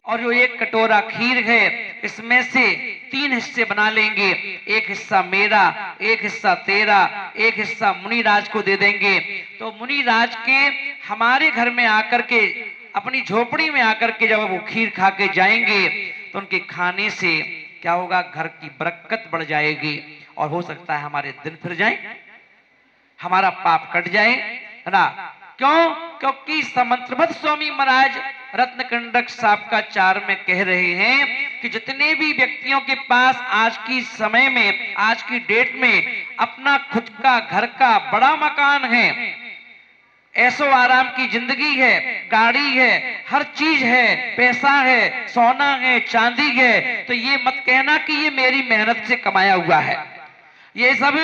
और जो एक कटोरा खीर है इसमें से 3 हिस्से बना लेंगे, एक हिस्सा मेरा, एक हिस्सा तेरा, एक हिस्सा मुनिराज को दे देंगे। तो मुनिराज के हमारे घर में आकर के, अपनी झोपड़ी में आकर के जब वो खीर खा के जाएंगे तो उनके खाने से क्या होगा, घर की बरकत बढ़ जाएगी और हो सकता है हमारे दिन फिर जाए, हमारा पाप कट जाए, है ना। क्यों? क्योंकि समंत्रभद्र स्वामी महाराज रत्नकंडक साहब का 4 में कह रहे हैं कि जितने भी व्यक्तियों के पास आज की समय में, आज की डेट में अपना खुद का घर का बड़ा मकान है, ऐसो आराम की जिंदगी है, गाड़ी है, हर चीज है, पैसा है, सोना है, चांदी है, तो ये मत कहना कि ये मेरी मेहनत से कमाया हुआ है। ये सब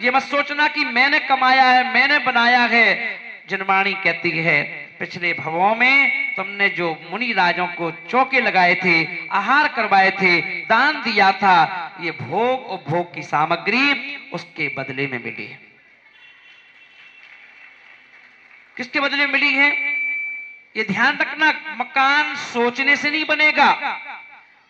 ये मत सोचना कि मैंने कमाया है, मैंने बनाया है। जिनवाणी कहती है पिछले भवों में तुमने जो मुनि राजों को चौके लगाए थे, आहार करवाए थे, दान दिया था, ये भोग और भोग की सामग्री उसके बदले में मिली है। किसके बदले में मिली है? ये ध्यान रखना, मकान सोचने से नहीं बनेगा,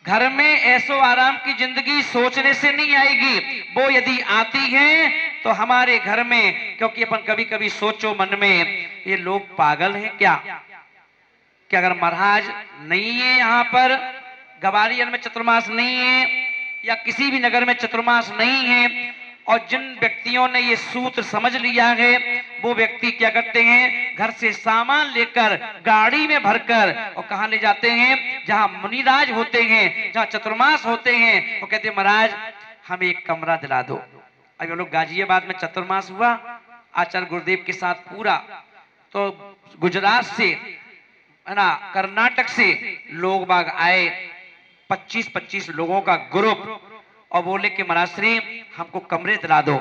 घर में ऐसो आराम की जिंदगी सोचने से नहीं आएगी। वो यदि आती है तो हमारे घर में, क्योंकि अपन कभी कभी सोचो मन में, ये लोग पागल हैं क्या, कि अगर महाराज नहीं है यहाँ पर, गवालियर में चतुर्मास नहीं है या किसी भी नगर में चतुर्मास नहीं है, और जिन व्यक्तियों ने ये सूत्र समझ लिया है वो व्यक्ति क्या करते हैं, घर से सामान लेकर गाड़ी में भरकर और कहां ले जाते हैं, जहां मुनिराज होते हैं, जहां चतुर्मास होते हैं, वो कहते हैं महाराज हमें एक कमरा दिला दो। अब हम लोग गाजियाबाद में चतुर्मास हुआ आचार्य गुरुदेव के साथ पूरा, तो गुजरात से, है ना, कर्नाटक से लोग बाग आए, 25-25 लोगों का ग्रुप, और बोले कि महाराज श्री हमको कमरे दिला दो।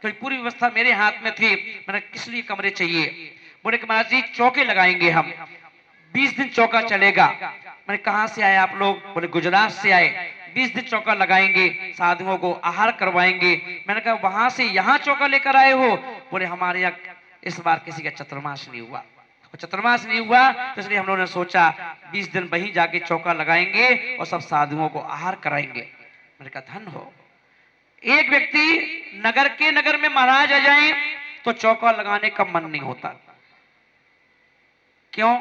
तो पूरी व्यवस्था मेरे हाथ में थी, मैंने किस लिए कमरे चाहिए? बोले कि महाराज जी चौके लगाएंगे हम, 20 दिन चौका चलेगा। मैंने कहां से आए आप लोग? बोले गुजरात से आए, 20 दिन चौका लगाएंगे, साधुओं को आहार करवाएंगे। मैंने कहा वहां से यहाँ चौका लेकर आए हो? बोले हमारे यहाँ इस बार किसी का चतुर्मास नहीं हुआ, चतुर्मास नहीं हुआ तो इसलिए हम लोगों ने सोचा 20 दिन वहीं जाके चौका लगाएंगे और सब साधुओं को आहार कराएंगे। मैंने कहा धन हो, एक व्यक्ति नगर में महाराज आ जाए तो चौका लगाने का मन नहीं होता। क्यों?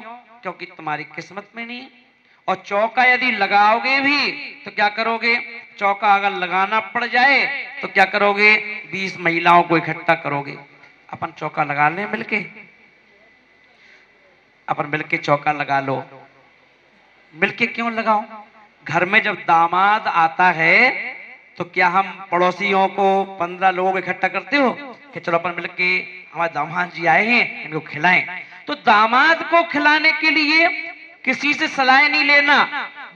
क्योंकि तुम्हारी किस्मत में नहीं। और चौका यदि लगाओगे भी तो क्या करोगे? चौका अगर लगाना पड़ जाए तो क्या करोगे? 20 महिलाओं को इकट्ठा करोगे। अपन चौका लगा लें मिलके, अपन मिलके चौका लगा लो। मिलके क्यों लगाओ? घर में जब दामाद आता है तो क्या हम पड़ोसियों को 15 लोगों को इकट्ठा करते हो कि चलो अपन मिलके, हमारे दामाद जी आए हैं इनको खिलाएं? तो दामाद को खिलाने के लिए किसी से सलाह नहीं लेना,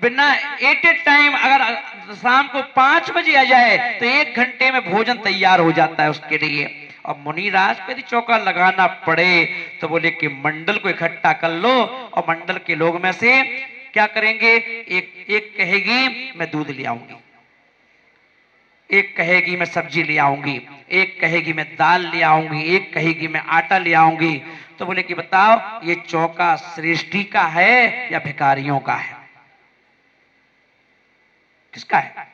बिना एट ए टाइम अगर शाम को 5 बजे आ जाए तो 1 घंटे में भोजन तैयार हो जाता है उसके लिए। और मुनिराज पे यदि चौका लगाना पड़े तो बोले कि मंडल को इकट्ठा कर लो, और मंडल के लोग में से क्या करेंगे, एक कहेगी मैं दूध ले आऊंगी, एक कहेगी मैं सब्जी ले आऊंगी, एक कहेगी मैं दाल ले आऊंगी, एक कहेगी मैं आटा ले आऊंगी। तो बोले कि बताओ ये चौका श्रेष्ठी का है या भिखारियों का है? किसका है?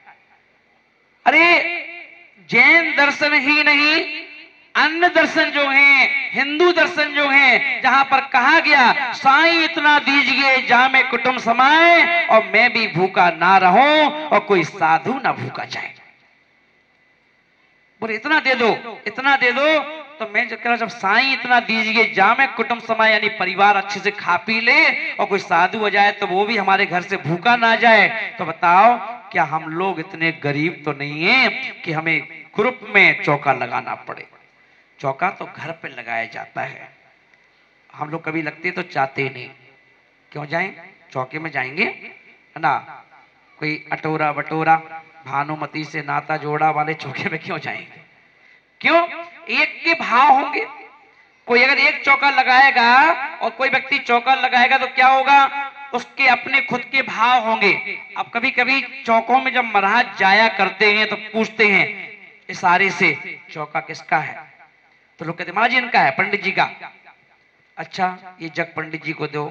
अरे जैन दर्शन ही नहीं, अन्य दर्शन जो हैं, हिंदू दर्शन जो हैं, जहां पर कहा गया साईं इतना दीजिए जामे कुटुंब समाए और मैं भी भूखा ना रहूं और कोई साधु ना भूखा जाए। बोले इतना दे दो, इतना दे दो। तो मैं जब कह रहा, जब साईं इतना दीजिए जामे कुटुंब समाए, यानी परिवार अच्छे से खा पी ले और कोई साधु हो जाए तो वो भी हमारे घर से भूखा ना जाए, तो बताओ क्या हम लोग इतने गरीब तो नहीं है कि हमें ग्रुप में चौका लगाना पड़े? चौका तो घर पे लगाया जाता है, हम लोग कभी लगते तो चाहते नहीं। क्यों जाएं? चौके में जाएंगे, है ना, कोई अटोरा बटोरा भानुमती से नाता जोड़ा वाले चौके में क्यों जाएंगे? क्यों? एक के भाव होंगे। कोई अगर एक चौका लगाएगा और कोई व्यक्ति चौका लगाएगा तो क्या होगा, उसके अपने खुद के भाव होंगे। अब कभी कभी चौकों में जब महाराज जाया करते हैं तो पूछते हैं इशारे से चौका किसका है? तो लोग कहते महाराज इनका है, पंडित जी का। अच्छा ये जग पंडित जी को दो,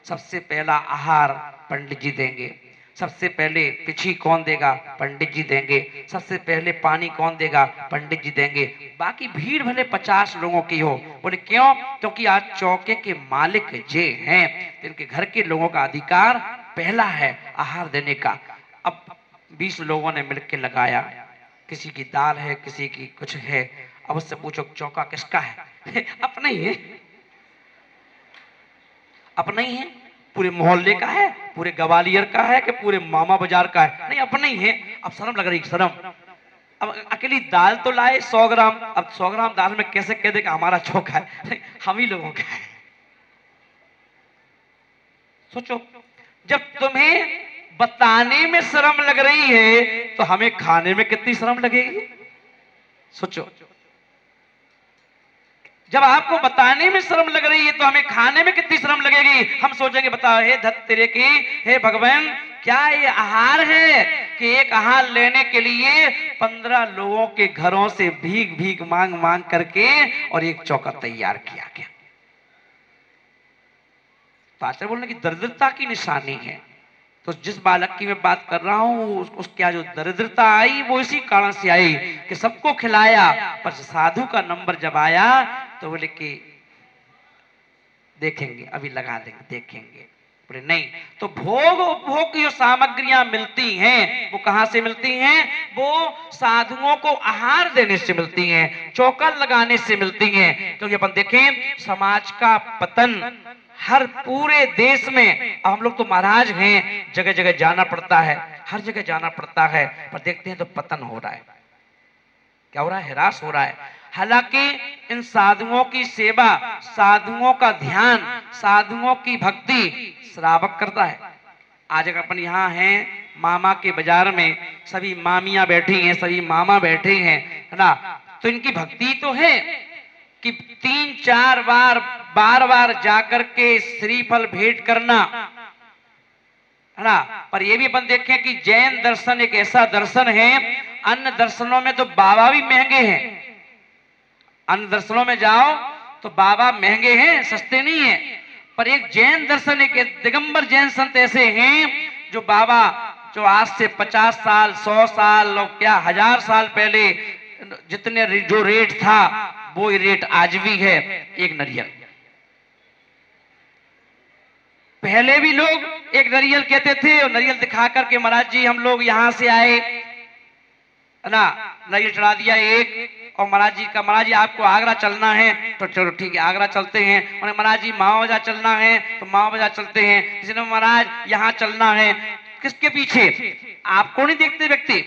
सबसे पहला आहार पंडित जी देंगे, सबसे पहले पिछी कौन देगा, पंडित जी देंगे, सबसे पहले पानी कौन देगा, पंडित जी देंगे, बाकी भीड़ भले 50 लोगों की हो। बोले क्यों? क्योंकि आज चौके के मालिक जे हैं, इनके घर के लोगों का अधिकार पहला है आहार देने का। अब 20 लोगों ने मिलकर लगाया, किसी की दाल है, किसी की कुछ है। अब उससे पूछो चौका किसका है? अपना ही है, अपना ही है। पूरे मोहल्ले का है, पूरे ग्वालियर का है कि पूरे मामा बाजार का है? नहीं, अपना ही है। अब शर्म लग रही, शर्म। अब अकेली दाल तो लाए 100 ग्राम, अब 100 ग्राम दाल में कैसे कह दे कि हमारा चौका है? हम ही लोगों का है। सोचो, जब तुम्हें बताने में शर्म लग रही है तो हमें खाने में कितनी शर्म लगेगी? सोचो, जब आपको बताने में शर्म लग रही है तो हमें खाने में कितनी शर्म लगेगी? हम सोचेंगे बताओ, हे धत तेरे की, हे भगवान, क्या ये आहार है कि एक आहार लेने के लिए 15 लोगों के घरों से भीख भीख मांग मांग करके और एक चौका तैयार किया गया। तो आचार्य बोलने की दरिद्रता की निशानी है। तो जिस बालक की मैं बात कर रहा हूं, उसकी जो दरिद्रता आई वो इसी कारण से आई कि सबको खिलाया, पर साधु का नंबर जब आया तो बोले कि देखेंगे, अभी लगा देंगे, देखेंगे। बोले नहीं। तो भोग उपभोग की जो सामग्रियां मिलती हैं वो कहां से मिलती हैं? वो साधुओं को आहार देने से मिलती हैं, चौका लगाने से मिलती हैं। क्योंकि अपन देखें समाज का पतन हर पूरे देश में, हम लोग तो महाराज हैं, जगह जगह जाना पड़ता है, हर जगह जाना पड़ता है, पर देखते हैं तो पतन हो रहा है। क्या हो रहा है? ह्रास हो रहा है। हालांकि इन साधुओं की सेवा, साधुओं का ध्यान, साधुओं की भक्ति श्रावक करता है। आज अगर अपन यहाँ हैं मामा के बाजार में, सभी मामियां बैठी हैं, सभी मामा बैठे हैं, है ना, तो इनकी भक्ति तो है कि 3-4 बार बार बार जाकर के श्रीफल भेंट करना, है ना। पर ये भी अपन देखें कि जैन दर्शन एक ऐसा दर्शन है, अन्य दर्शनों में तो बाबा भी महंगे हैं। अन्य दर्शनों में जाओ तो बाबा महंगे हैं, सस्ते नहीं हैं। पर एक जैन दर्शन, एक दिगंबर जैन संत ऐसे हैं जो बाबा, जो आज से 50 साल, 100 साल और क्या 1000 साल पहले जितने जो रेट था वो रेट आज भी है। एक नारियल, पहले भी लोग एक नारियल कहते थे और नारियल दिखा करके महाराज जी हम लोग यहां से आए, है ना, नारियल चढ़ा दिया एक। और महाराज जी का, महाराज जी आपको आगरा चलना है तो चलो ठीक है आगरा चलते हैं। और महाराज जी मावा बाजार चलना है तो मावा बाजार चलते हैं। किसी ने महाराज यहाँ चलना है, किसके पीछे? आपको नहीं देखते व्यक्ति,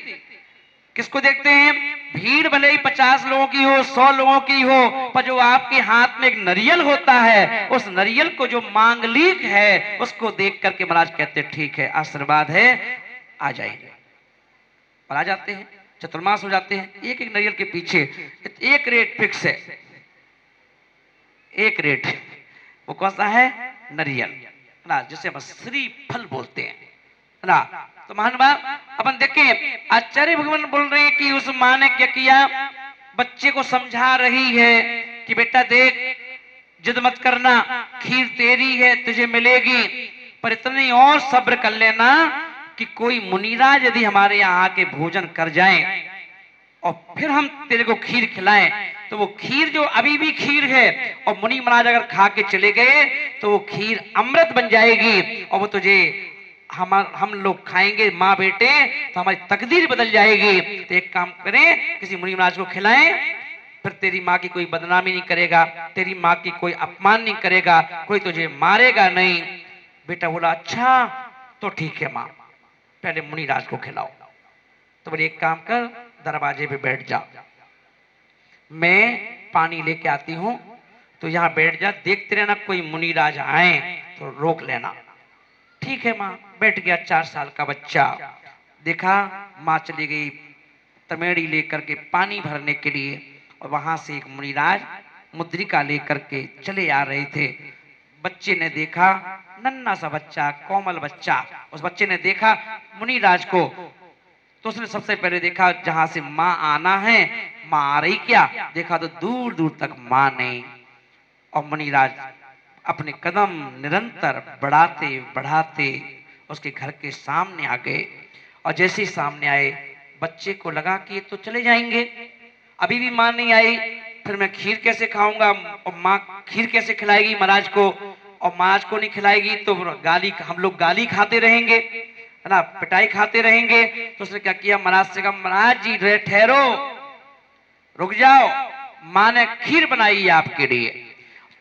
किसको देखते हैं? भीड़ भले ही 50 लोगों की हो, 100 लोगों की हो, पर जो आपके हाथ में एक नारियल होता है, उस नारियल को जो मांगलिक है उसको देख करके महाराज कहते ठीक है, आशीर्वाद है, आ जाएंगे। और आ जाते हैं, चतुर्मास हो जाते हैं। एक एक नारियल के पीछे एक रेट फिक्स है, एक रेट, वो कौन सा है? नारियल, ना, जिसे हम श्रीफल बोलते हैं, ना। तो महान बाप अपन देखें, आचार्य भगवान बोल रहे हैं कि उस मां ने क्या किया, बच्चे को समझा रही है कि बेटा देख, जिद मत करना, खीर तेरी है, तुझे मिलेगी, पर इतनी और सब्र कर लेना कि कोई मुनिराज यदि हमारे यहाँ आके भोजन कर जाए और फिर हम तेरे को खीर खिलाएं, तो वो खीर जो अभी भी खीर है और मुनि महाराज अगर खा के चले गए तो वो खीर अमृत बन जाएगी और वो तुझे हम लोग खाएंगे माँ बेटे तो हमारी तकदीर बदल जाएगी। तो एक काम करें, किसी मुनि महाराज को खिलाएं, फिर तेरी माँ की कोई बदनामी नहीं करेगा, तेरी माँ की कोई अपमान नहीं करेगा, कोई तुझे मारेगा नहीं। बेटा बोला अच्छा तो ठीक है माँ, पहले मुनिराज को खिलाओ। तो बोले एक काम कर, दरवाजे पे बैठ जा, मैं पानी लेके आती हूं, तो यहाँ बैठ जा, देखते रहना कोई मुनिराज आए तो रोक लेना। ठीक है माँ। बैठ गया 4 साल का बच्चा। देखा माँ चली गई तमेड़ी लेकर के पानी भरने के लिए, और वहां से एक मुनिराज मुद्रिका लेकर के चले आ रहे थे। बच्चे ने देखा, नन्हा सा बच्चा, कोमल बच्चा, उस बच्चे ने देखा मुनिराज को, तो उसने सबसे पहले देखा जहां से माँ आना है, माँ आ रही क्या, देखा तो दूर दूर तक माँ नहीं। और मुनिराज अपने कदम निरंतर बढ़ाते बढ़ाते उसके घर के सामने आ गए। और जैसे ही सामने आए, बच्चे को लगा कि ये तो चले जाएंगे, अभी भी माँ नहीं आई, फिर मैं खीर कैसे खाऊंगा, और माँ खीर कैसे खिलाएगी महाराज को, और महाराज को नहीं खिलाएगी तो गाली, हम लोग गाली खाते रहेंगे, है ना, पिटाई खाते रहेंगे। तो उसने क्या किया, महाराज से कहा, महाराज जी ठहरो, रुक जाओ, माँ ने खीर बनाई है आपके लिए,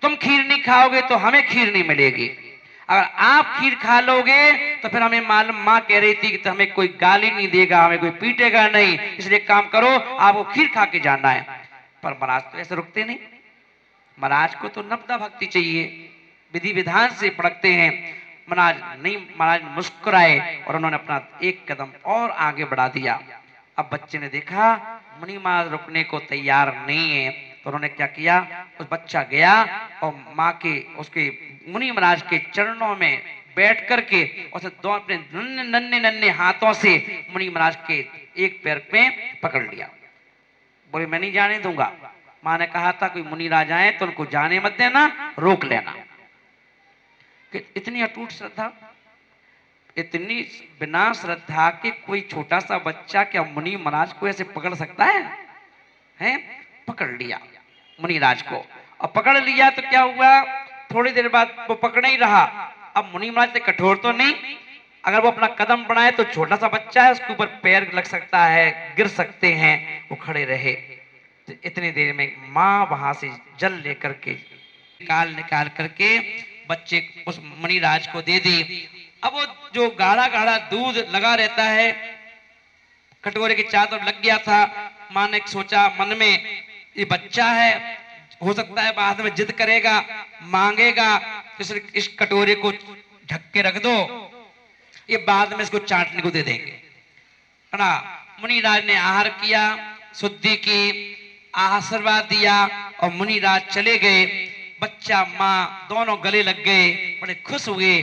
तुम खीर नहीं खाओगे तो हमें खीर नहीं मिलेगी, अगर आप खीर खा लोगे तो फिर हमें मालूम, माँ कह रही थी कि तो हमें कोई गाली नहीं देगा, हमें कोई पीटेगा नहीं, इसलिए काम करो, आपको खीर खा के जाना है। पर महाराज तो ऐसे रुकते नहीं, महाराज को तो नब्दा भक्ति चाहिए, विधि विधान से पढ़ते हैं। महाराज नहीं, महाराज मुस्कुराए और उन्होंने अपना एक कदम और आगे बढ़ा दिया। अब बच्चे ने देखा मुनि महाराज रुकने को तैयार नहीं है, तो उन्होंने क्या किया, उस बच्चा गया और माँ के, उसके मुनि महाराज के चरणों में बैठ करके उसे दो अपने नन्हे नन्हे हाथों से मुनि महाराज के एक पैर पे पकड़ लिया। बोले मैं नहीं जाने दूंगा, माँ ने कहा था कोई मुनि राज आए तो उनको जाने मत देना, रोक लेना। कि इतनी अटूट श्रद्धा, इतनी बिना श्रद्धा के कोई छोटा सा बच्चा क्या मुनि महाराज को ऐसे पकड़ सकता है? हैं? पकड़ लिया मुनि राज को, और पकड़ लिया तो क्या हुआ, थोड़ी देर बाद वो पकड़ ही रहा। अब मुनि महाराज से कठोर तो नहीं, अगर वो अपना कदम बढ़ाए तो छोटा सा बच्चा है, उसके ऊपर पैर लग सकता है, गिर सकते हैं, वो खड़े रहे। तो इतनी देर में माँ वहां से जल लेकर के निकाल करके बच्चे उस मुनि राज को दे दी। अब वो जो गाढ़ा गाढ़ा दूध लगा रहता है, कटोरे के चारों तरफ लग गया था। माँ ने सोचा मन में, ये बच्चा है, हो सकता है बाद में जिद करेगा, मांगेगा, इस कटोरे को ढक के रख दो, ये बाद में इसको चाटने को दे देंगे, है ना। मुनिराज ने आहार किया, शुद्धि की, आशीर्वाद दिया और मुनिराज चले गए। बच्चा माँ दोनों गले लग गए, बड़े खुश हुए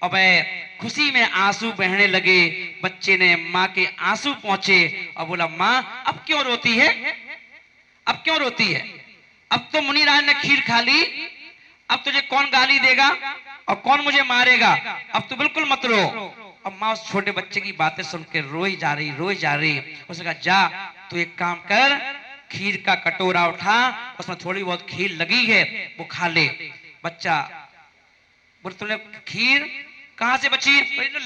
और वह खुशी में आंसू बहने लगे। बच्चे ने माँ के आंसू पहुंचे और बोला, माँ अब क्यों रोती है, अब क्यों रोती है, अब तो मुनिराज ने खीर खा ली, अब तुझे कौन गाली देगा और कौन मुझे मारेगा, अब तो बिल्कुल मत रो। अब माँ उस छोटे बच्चे की बातें सुन के रोई जा रही। उसने कहा, जा तू एक काम कर, खीर का कटोरा उठा, उसमें थोड़ी बहुत खीर लगी है वो खा ले। बच्चा बोले, तुमने खीर कहां से बची?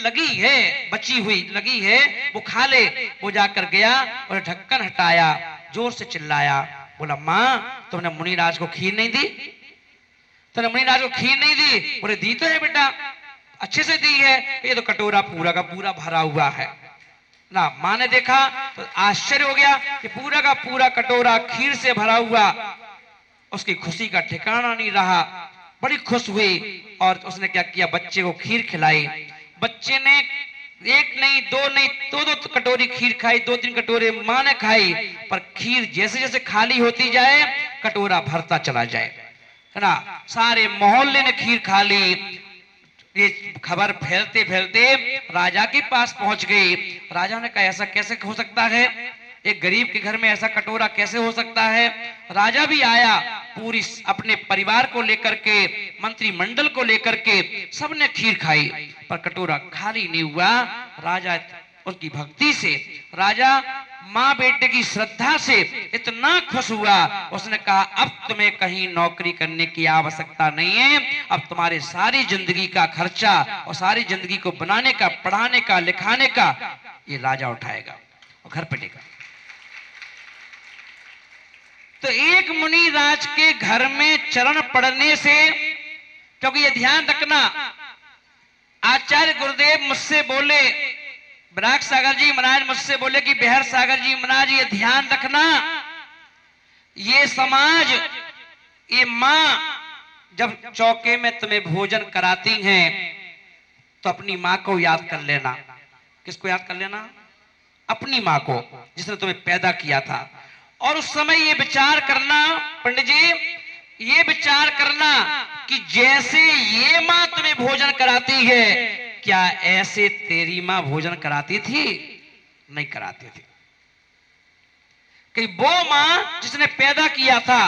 लगी है, बची हुई लगी है, वो खा ले। वो जाकर गया और ढक्कन हटाया, जोर से चिल्लाया, बोला, माँ तुमने मुनिराज को खीर नहीं दी, तुमने मुनिराज को खीर नहीं दी? बोले, दी तो है बेटा, अच्छे से दी है, ये तो कटोरा पूरा का पूरा भरा हुआ है ना। माँ ने देखा तो आश्चर्य हो गया कि पूरा का पूरा कटोरा खीर से भरा हुआ। उसकी खुशी का ठिकाना नहीं रहा, बड़ी खुश हुई और उसने क्या किया, बच्चे को खीर खिलाई। बच्चे ने एक नहीं, दो नहीं, दो कटोरी खीर खाई, 2-3 कटोरे माँ ने खाई। पर खीर जैसे जैसे खाली होती जाए, कटोरा भरता चला जाए, है ना। सारे मोहल्ले ने खीर खा ली। ये खबर फैलते फैलते राजा के पास पहुंच गई। राजा ने कहा, ऐसा कैसे हो सकता है, एक गरीब के घर में ऐसा कटोरा कैसे हो सकता है? राजा भी आया, पूरी अपने परिवार को लेकर के, मंत्रिमंडल को लेकर के, सबने खीर खाई, पर कटोरा खाली नहीं हुआ। राजा उसकी भक्ति से, राजा माँ बेटे की श्रद्धा से इतना खुश हुआ, उसने कहा, अब तुम्हें कहीं नौकरी करने की आवश्यकता नहीं है, अब तुम्हारे सारी जिंदगी का खर्चा और सारी जिंदगी को बनाने का, पढ़ाने का, लिखाने का ये राजा उठाएगा और घर पे लेगा। तो एक मुनि राज के घर में चरण पड़ने से, क्योंकि ये ध्यान रखना, आचार्य गुरुदेव मुझसे बोले, विराग सागर जी महाराज मुझसे बोले कि बिहार सागर जी महाराज, ये ध्यान रखना, ये समाज, ये माँ जब चौके में तुम्हें भोजन कराती हैं तो अपनी माँ को याद कर लेना। किसको याद कर लेना? अपनी माँ को, जिसने तुम्हें पैदा किया था। और उस समय ये विचार करना, पंडित जी, ये विचार करना कि जैसे ये माँ तुम्हें भोजन कराती है, क्या ऐसे तेरी माँ भोजन कराती थी? नहीं कराती थी। कि वो माँ जिसने पैदा किया था,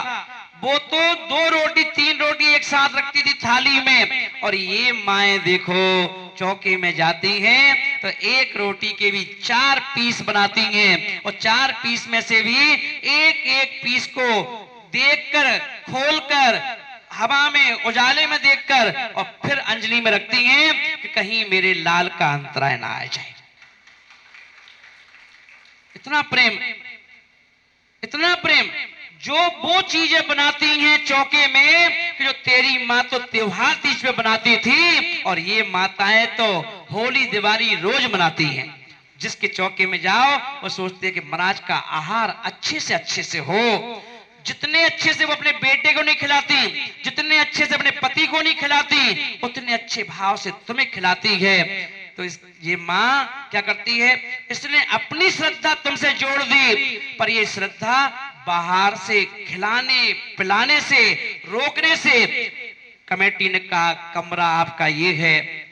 वो तो 2 रोटी 3 रोटी एक साथ रखती थी थाली में, और ये माएं देखो चौके में जाती हैं तो 1 रोटी के भी 4 पीस बनाती हैं, और 4 पीस में से भी एक एक पीस को देखकर, खोलकर, हवा में उजाले में देखकर और फिर अंजलि में रखती हैं कि कहीं मेरे लाल का अंतराय ना आ जाए। इतना प्रेम, इतना प्रेम। जो वो चीजें बनाती हैं चौके में कि जो तेरी माँ तो त्योहार तीज पे बनाती थी, और ये माताएं तो होली दिवाली रोज मनाती हैं। जिसके चौके में जाओ वो सोचते हैं कि महाराज का आहार अच्छे से हो। जितने अच्छे से वो अपने बेटे को नहीं खिलाती, जितने अच्छे से अपने पति को नहीं खिलाती, उतने अच्छे भाव से तुम्हें खिलाती है। तो ये माँ क्या करती है, इसने अपनी श्रद्धा तुमसे जोड़ दी, पर ये श्रद्धा बाहर से खिलाने पिलाने से रोकने से। कमेटी ने कहा कमरा आपका ये है,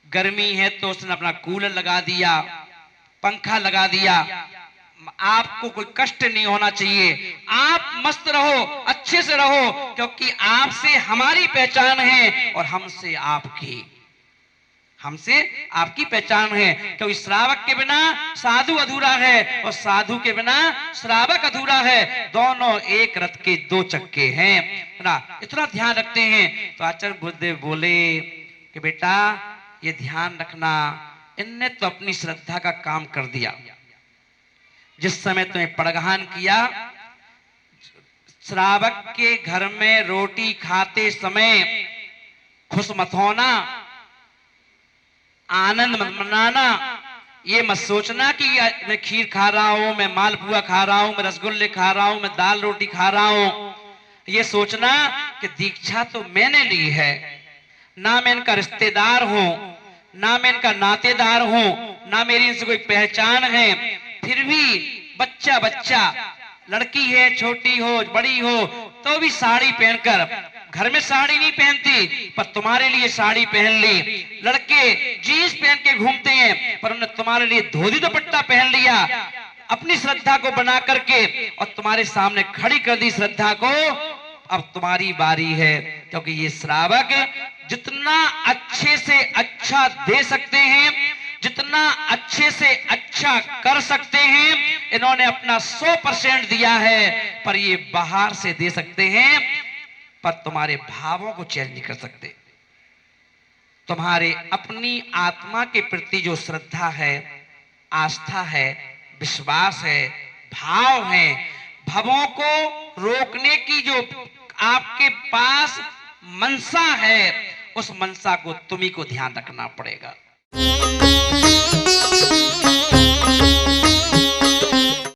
गर्मी है तो उसने अपना कूलर लगा दिया, पंखा लगा दिया, आपको कोई कष्ट नहीं होना चाहिए, आप मस्त रहो, अच्छे से रहो, क्योंकि आपसे हमारी पहचान है और हमसे आपकी पहचान है। क्योंकि श्रावक के बिना साधु अधूरा है और साधु के बिना श्रावक अधूरा है, दोनों एक रथ के 2 चक्के हैं ना। इतना ध्यान रखते हैं। तो आचार्य बुद्धदेव बोले कि बेटा ये ध्यान रखना, इनने तो अपनी श्रद्धा का काम कर दिया। जिस समय तुम्हें पड़गहान किया, श्रावक के घर में रोटी खाते समय खुश मत होना, आनंद मत मनाना। ये मत सोचना कि मैं खीर खा रहा हूं, मैं मालपुआ खा रहा हूं, मैं रसगुल्ले खा रहा हूं, मैं दाल रोटी खा रहा हूं। ये सोचना कि दीक्षा तो मैंने ली है, ना मैं इनका रिश्तेदार हूं, ना मैं इनका नातेदार हूं, ना मेरी इनसे कोई पहचान है, फिर भी बच्चा लड़की है, छोटी हो बड़ी हो तो भी साड़ी पहनकर, घर में साड़ी नहीं पहनती पर तुम्हारे लिए साड़ी पहन ली। लड़के जीन्स पहन के घूमते हैं पर उन्होंने तुम्हारे लिए धोती दुपट्टा पहन लिया, अपनी श्रद्धा को बना करके और तुम्हारे सामने खड़ी कर दी श्रद्धा को। अब तुम्हारी बारी है, क्योंकि ये श्रावक जितना अच्छे से अच्छा दे सकते हैं, जितना अच्छे से अच्छा कर सकते हैं, इन्होंने अपना 100% दिया है। पर ये बाहर से दे सकते हैं पर तुम्हारे भावों को चेंज नहीं कर सकते। तुम्हारे अपनी आत्मा के प्रति जो श्रद्धा है, आस्था है, विश्वास है, भाव है, भवों को रोकने की जो आपके पास मनसा है, उस मनसा को तुम्ही को ध्यान रखना पड़ेगा।